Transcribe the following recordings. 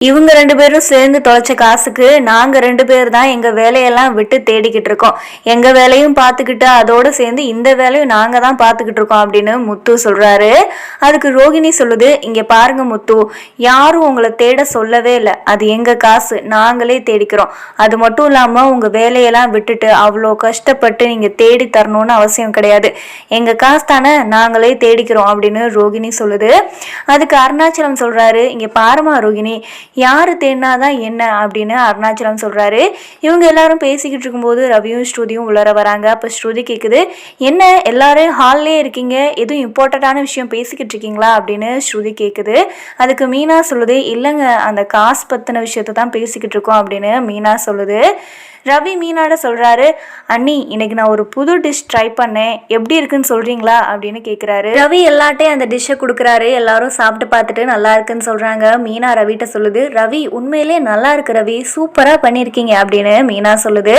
இவங்க 2 பேரும் சேர்ந்து தொலைச்ச காசுக்கு நாங்க 2 பேர் தான் எங்க வேலையெல்லாம் விட்டு தேடிக்கிட்டு இருக்கோம். எங்க வேலையும் பார்த்துக்கிட்டு அதோட சேர்ந்து இந்த வேலையும் நாங்க தான் பார்த்துக்கிட்டு இருக்கோம் அப்படின்னு முத்து சொல்றாரு. அதுக்கு ரோகிணி சொல்லுது, இங்க பாருங்க முத்து, யாரும் உங்களை தேட சொல்லவே இல்லை. அது எங்க காசு, நாங்களே தேடிக்கிறோம். அது மட்டும் இல்லாம உங்க வேலையெல்லாம் விட்டுட்டு அவ்வளோ கஷ்டப்பட்டு நீங்க தேடி தரணும்னு அவசியம் கிடையாது. எங்க காசு தானே, நாங்களே தேடிக்கிறோம் அப்படின்னு ரோகிணி சொல்லுது. அதுக்கு அருணாச்சலம் சொல்றாரு, இங்க பாருமா ரோகிணி, யாரு தேடினாதான் என்ன அப்படின்னு அருணாச்சலம் சொல்றாரு. இவங்க எல்லாரும் பேசிக்கிட்டு இருக்கும்போது ரவியும் ஸ்ருதியும் உள்ள வராங்க. அப்ப ஸ்ருதி கேக்குது, என்ன எல்லாரும் ஹால்லே இருக்கீங்க, எதுவும் இம்பார்ட்டன்டான விஷயம் பேசிக்கிட்டு இருக்கீங்களா அப்படின்னு ஸ்ருதி கேக்குது. அதுக்கு மீனா சொல்லுது, இல்லைங்க, அந்த காசு பத்தின விஷயத்த தான் பேசிக்கிட்டு இருக்கோம் அப்படின்னு மீனா சொல்லுது. ரவி மீனாட சொல்றாரு, அண்ணி இன்னைக்கு நான் ஒரு புது டிஷ் ட்ரை பண்ணேன், எப்படி இருக்குன்னு சொல்றீங்களா அப்படின்னு கேட்குறாரு. ரவி எல்லாட்டையும் அந்த டிஷ்ஷை கொடுக்குறாரு. எல்லாரும் சாப்பிட்டு பார்த்துட்டு நல்லா இருக்குன்னு சொல்றாங்க. மீனா ரவிட்ட சொல்லுது, ரவி உண்மையிலே நல்லா இருக்கு ரவி, சூப்பரா பண்ணியிருக்கீங்க அப்படின்னு மீனா சொல்லுது.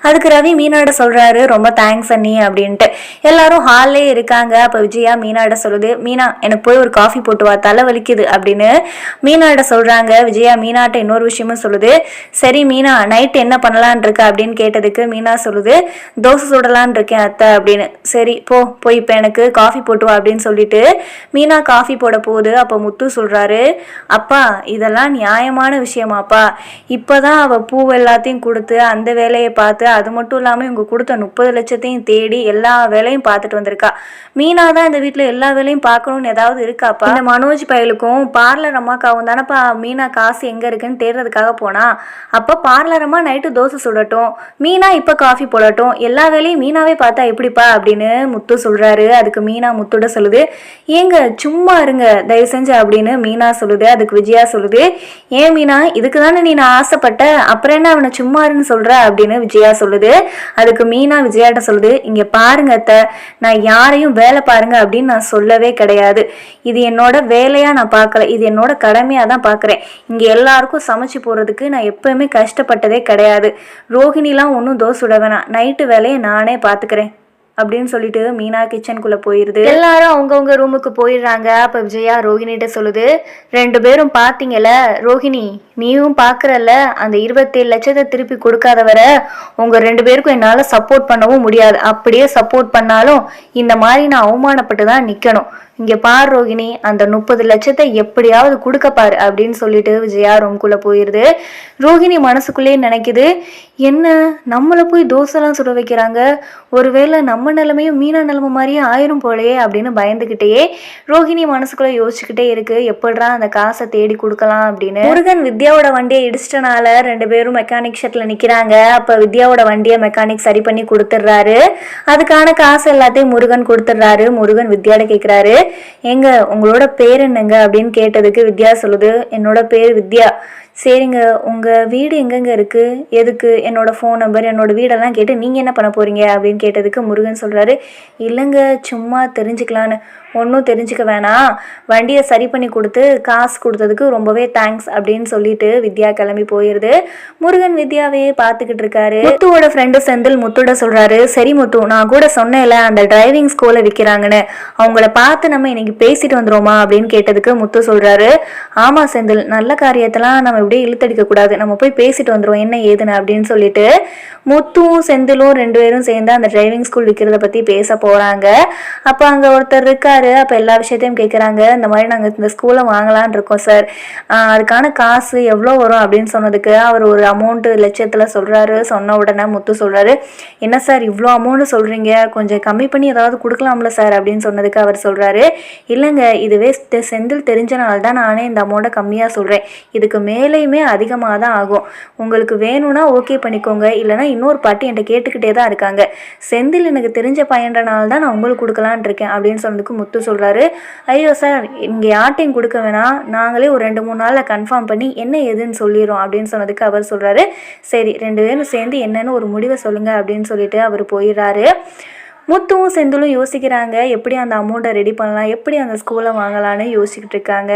அதுக்கு ரவி மீனாட சொல்றாரு, ரொம்ப தேங்க்ஸ் அண்ணி அப்படின்ட்டு. எல்லாரும் ஹால்லே இருக்காங்க. அப்போ விஜயா மீனாட சொல்லுது, மீனா எனக்கு போய் ஒரு காஃபி போட்டு வா, தலை வலிக்குது அப்படின்னு மீனாட சொல்றாங்க. விஜயா மீனாட்ட இன்னொரு விஷயமும் சொல்லுது, சரி மீனா நைட் என்ன பண்ணலான் அப்படின்னு கேட்டதுக்கு மீனா சொல்லுது, தோசை சுடலான்னு இருக்கேன் அத்தை அப்படின்னு. சரி போய் இப்போ எனக்கு காஃபி போட்டு வா அப்படின்னு சொல்லிட்டு மீனா காஃபி போட போகுது. அப்போ முத்து சொல்றாரு, அப்பா இதெல்லாம் நியாயமான விஷயமாப்பா, இப்போதான் அவ பூ எல்லாத்தையும் கொடுத்து அந்த வேலையை பார்த்து, அது மட்டும் இல்லாமல் இவங்க கொடுத்த 30 லட்சத்தையும் தேடி எல்லா வேலையும் பார்த்துட்டு வந்திருக்கா. மீனா தான் இந்த வீட்டில் எல்லா வேலையும் பார்க்கணும்னு ஏதாவது இருக்காப்பா? இந்த மனோஜ் பயலுக்கும் பார்லர் அம்மாக்காவும் தானப்பா மீனா காசு எங்கே இருக்குன்னு தேடுறதுக்காக போனா. அப்போ பார்லர் அம்மா நைட்டு தோசை சுடட்டும், மீனா இப்போ காஃபி போடட்டும், எல்லா வேலையும் மீனாவே பார்த்தா எப்படிப்பா அப்படின்னு முத்து சொல்றாரு. அதுக்கு மீனா முத்துட சொல்லுது, ஏங்க சும்மா இருங்க தயவு செஞ்சு அப்படின்னு மீனா சொல்லுது. அதுக்கு விஜயா சொல்லுது, ஏன் மீனா இதுக்கு தானே நீ நான் ஆசைப்பட்ட, அப்புறம் என்ன அவனை சும்மா இருன்னு சொல்ற அப்படின்னு விஜயா சொல்லுது. அதுக்கு மீனா விஜயாட்ட சொல்லுது, இங்க பாருங்க அத்தை, நான் யாரையும் வேலை பாருங்க அப்படின்னு நான் சொல்லவே கிடையாது. இது என்னோட வேலையா நான் பார்க்கல, இது என்னோட கடமையா தான் பார்க்குறேன். இங்க எல்லாருக்கும் சமைச்சு போறதுக்கு நான் எப்பவுமே கஷ்டப்பட்டதே கிடையாது. ரோஹிணிலாம் ஒன்றும் தோசை சுட வேணாம், நைட்டு வேலையை நானே பார்த்துக்கிறேன் அப்படின்னு சொல்லிட்டு மீனா கிச்சனுக்குள்ள போயிருது. எல்லாரும் அவங்கவுங்க ரூமுக்கு போயிடுறாங்க. அப்ப விஜயா ரோஹிணிகிட்ட சொல்லுது, 2 பேரும் பாத்தீங்கல்ல, ரோஹிணி நீயும் பாக்குறல்ல, அந்த 27 லட்சத்தை திருப்பி கொடுக்காத வர உங்க 2 பேருக்கும் என்னால சப்போர்ட் பண்ணவும் முடியாது. அப்படியே சப்போர்ட் பண்ணாலும் இந்த மாதிரி நான் அவமானப்பட்டு தான் நிக்கணும். இங்க பார் ரோஹிணி, அந்த 30 லட்சத்தை எப்படியாவது கொடுக்க பாரு அப்படின்னு சொல்லிட்டு விஜயா ரூம்குள்ள போயிருது. ரோஹிணி மனசுக்குள்ளேயே நினைக்குது, என்ன நம்மளை போய் தோசைலாம் சுட வைக்கிறாங்க, ஒருவேளை நம்ம நிலைமையும் மீனா நிலைமை மாதிரியே ஆயிரும் போலையே அப்படின்னு பயந்துகிட்டே ரோஹிணி மனசுக்குள்ள யோசிச்சுக்கிட்டே இருக்கு, எப்படிடா அந்த காசை தேடி கொடுக்கலாம் அப்படின்னு. முருகன் வித்யாவோட வண்டியை இடிச்சிட்டனால 2 பேரும் மெக்கானிக் ஷெட்ல நிக்கிறாங்க. அப்ப வித்யாவோட வண்டியை மெக்கானிக் சரி பண்ணி கொடுத்துட்றாரு. அதுக்கான காசு எல்லாத்தையும் முருகன் கொடுத்துட்றாரு. முருகன் வித்யாட கேட்கிறாரு, எங்க உங்களோட பேர் என்னங்க அப்படின்னு கேட்டதுக்கு வித்யா சொல்லுது, என்னோட பேர் வித்யா. சரிங்க, உங்கள் வீடு எங்கெங்க இருக்குது, எதுக்கு, என்னோட ஃபோன் நம்பர் என்னோட வீடெல்லாம் கேட்டு நீங்கள் என்ன பண்ண போகிறீங்க அப்படின்னு கேட்டதுக்கு முருகன் சொல்கிறாரு, இல்லைங்க சும்மா தெரிஞ்சுக்கலான்னு. ஒன்றும் தெரிஞ்சுக்க வேணாம், வண்டியை சரி பண்ணி கொடுத்து காசு கொடுத்ததுக்கு ரொம்பவே தேங்க்ஸ் அப்படின்னு சொல்லிட்டு வித்யா கிளம்பி போயிடுது. முருகன் வித்யாவையே பார்த்துக்கிட்டு இருக்காரு. முத்துவோட ஃப்ரெண்டு செந்தில் முத்துட சொல்கிறாரு, சரி முத்து, நான் கூட சொன்னேன்ல அந்த டிரைவிங் ஸ்கூலை விற்கிறாங்கன்னு, அவங்கள பார்த்து நம்ம இன்னைக்கு பேசிட்டு வந்துடுவோமா அப்படின்னு கேட்டதுக்கு முத்து சொல்கிறாரு, ஆமாம் செந்தில், நல்ல காரியத்தெல்லாம் நம்ம இப்படியே இழுத்தடிக்க கூடாது, நம்ம போய் பேசிட்டு வந்துடுவோம் என்ன ஏதுன்னு அப்படின்னு சொல்லிட்டு முத்துவும் செந்திலும் 2 பேரும் சேர்ந்து அந்த டிரைவிங் ஸ்கூல் விற்கிறத பற்றி பேச போகிறாங்க. அப்போ அங்கே ஒருத்தர் இருக்காரு. அப்போ எல்லா விஷயத்தையும் கேட்குறாங்க, இந்த மாதிரி நாங்கள் இந்த ஸ்கூலை வாங்கலான் இருக்கோம் சார், அதுக்கான காசு எவ்வளோ வரும் அப்படின்னு சொன்னதுக்கு அவர் ஒரு அமௌண்ட்டு லட்சத்தில் சொல்கிறாரு. சொன்ன உடனே முத்து சொல்கிறாரு, என்ன சார் இவ்வளோ அமௌண்ட்டு சொல்கிறீங்க, கொஞ்சம் கம்மி பண்ணி ஏதாவது கொடுக்கலாம்ல சார் அப்படின்னு சொன்னதுக்கு அவர் சொல்கிறாரு, இல்லைங்க இதுவே செந்தில் தெரிஞ்சனால தான் நானே இந்த அமௌண்ட்டை கம்மியாக சொல்கிறேன், இதுக்கு மேலேயுமே அதிகமாக தான் ஆகும், உங்களுக்கு வேணும்னா ஓகே பண்ணிக்கோங்க, இல்லைனா இன்னொரு பாட்டி என்கிட்ட கேட்டுக்கிட்டே தான் இருக்காங்க, செந்தில் எனக்கு தெரிஞ்ச பையன்றனால தான் நான் உங்களுக்கு கொடுக்கலான் இருக்கேன் அப்படின்னு சொன்னதுக்கு முத்து சொல்கிறாரு, ஐயோ சார் இங்கே யார்ட்டையும் கொடுக்க வேணாம், நாங்களே ஒரு 2-3 நாளில் கன்ஃபார்ம் பண்ணி என்ன ஏதுன்னு சொல்லிடுறோம் அப்படின்னு சொன்னதுக்கு அவர் சொல்கிறாரு, சரி 2 பேரும் சேர்ந்து என்னன்னு ஒரு முடிவை சொல்லுங்கள் அப்படின்னு சொல்லிட்டு அவர் போயிடுறாரு. முத்துவும் செந்திலும் யோசிக்கிறாங்க, எப்படி அந்த அமௌண்ட்டை ரெடி பண்ணலாம், எப்படி அந்த ஸ்கூலை வாங்கலான்னு யோசிச்சுக்கிட்டு இருக்காங்க.